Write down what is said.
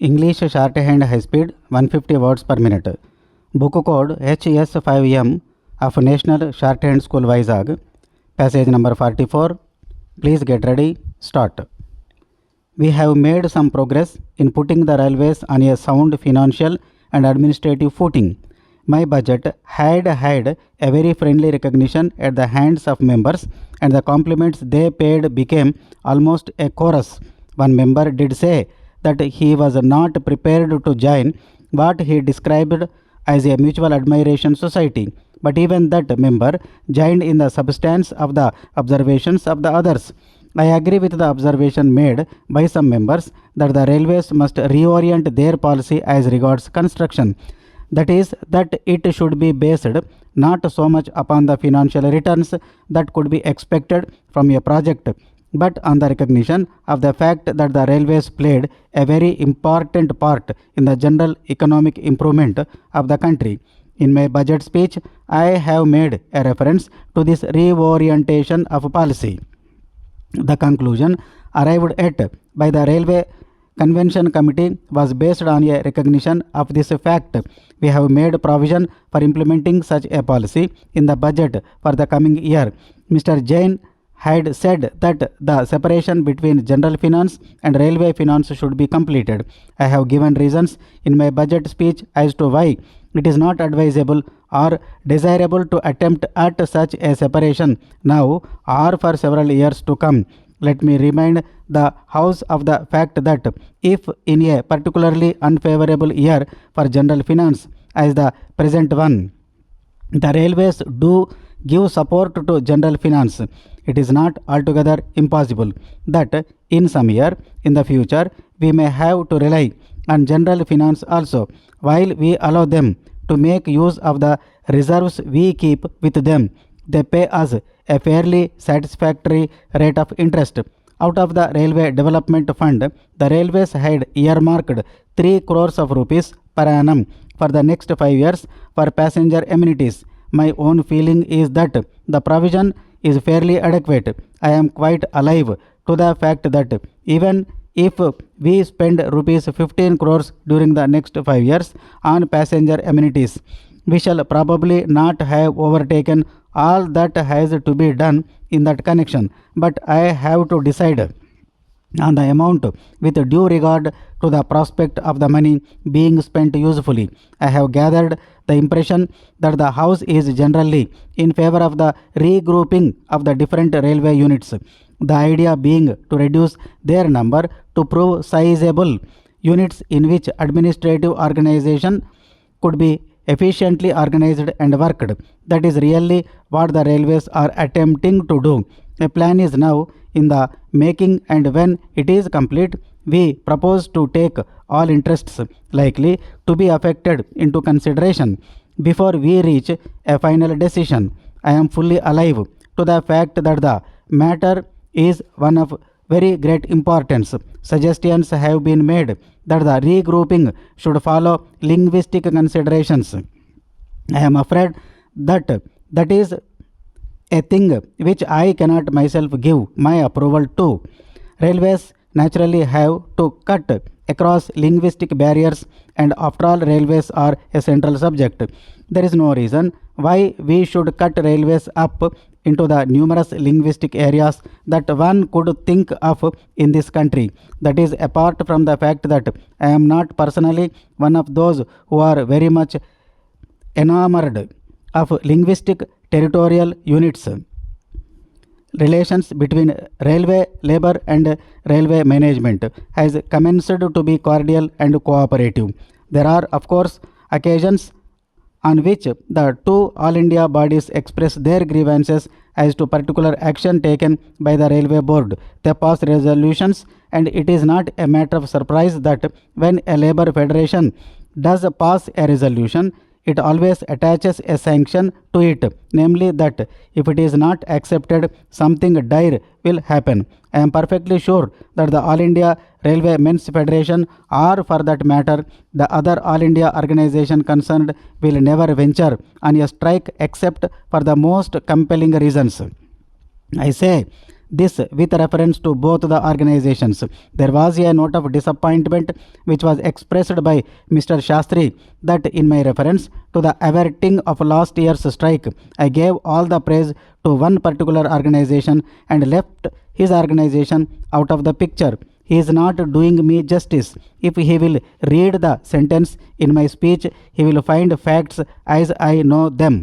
English shorthand high speed 150 words per minute. Book code HS5M of National Shorthand School Vizag. Passage number 44. Please get ready. Start. We have made some progress in putting the railways on a sound financial and administrative footing. My budget had a very friendly recognition at the hands of members, and the compliments they paid became almost a chorus. One member did say that he was not prepared to join what he described as a mutual admiration society, but even that member joined in the substance of the observations of the others. I agree with the observation made by some members that the railways must reorient their policy as regards construction. That is, that it should be based not so much upon the financial returns that could be expected from a project, but on the recognition of the fact that the railways played a very important part in the general economic improvement of the country. In my budget speech, I have made a reference to this reorientation of policy. The conclusion arrived at by the Railway Convention Committee was based on a recognition of this fact. We have made provision for implementing such a policy in the budget for the coming year. Mr. Jain had said that the separation between general finance and railway finance should be completed. I have given reasons in my budget speech as to why it is not advisable or desirable to attempt at such a separation now or for several years to come. Let me remind the House of the fact that if in a particularly unfavorable year for general finance as the present one, the railways do give support to general finance, it is not altogether impossible that in some year in the future we may have to rely on general finance also, while we allow them to make use of the reserves we keep with them. They pay us a fairly satisfactory rate of interest. Out of the Railway Development Fund, the railways had earmarked 3 crores of rupees per annum for the next 5 years for passenger amenities. My own feeling is that the provision is fairly adequate. I am quite alive to the fact that even if we spend rupees 15 crores during the next 5 years on passenger amenities, we shall probably not have overtaken all that has to be done in that connection, but I have to decide on the amount with due regard to the prospect of the money being spent usefully. I have gathered the impression that the House is generally in favor of the regrouping of the different railway units, the idea being to reduce their number to prove sizable units in which administrative organization could be efficiently organized and worked. That is really what the railways are attempting to do. A plan is now in the making, and when it is complete, we propose to take all interests likely to be affected into consideration before we reach a final decision. I am fully alive to the fact that the matter is one of very great importance. Suggestions have been made that the regrouping should follow linguistic considerations. I am afraid that that is a thing which I cannot myself give my approval to. Railways naturally have to cut across linguistic barriers, and after all, railways are a central subject. There is no reason why we should cut railways up into the numerous linguistic areas that one could think of in this country. That is apart from the fact that I am not personally one of those who are very much enamored of linguistic territorial units. Relations between railway labor and railway management has commenced to be cordial and cooperative. There are, of course, occasions on which the two All India bodies express their grievances as to particular action taken by the Railway Board. They pass resolutions, and it is not a matter of surprise that when a labour federation does pass a resolution, it always attaches a sanction to it, namely that if it is not accepted, something dire will happen. I am perfectly sure that the All India Railway Men's Federation, or for that matter, the other All India organization concerned, will never venture on a strike except for the most compelling reasons. I say this with reference to both the organizations. There was a note of disappointment which was expressed by Mr. Shastri that in my reference to the averting of last year's strike, I gave all the praise to one particular organization and left his organization out of the picture. He is not doing me justice. If he will read the sentence in my speech, he will find facts as I know them.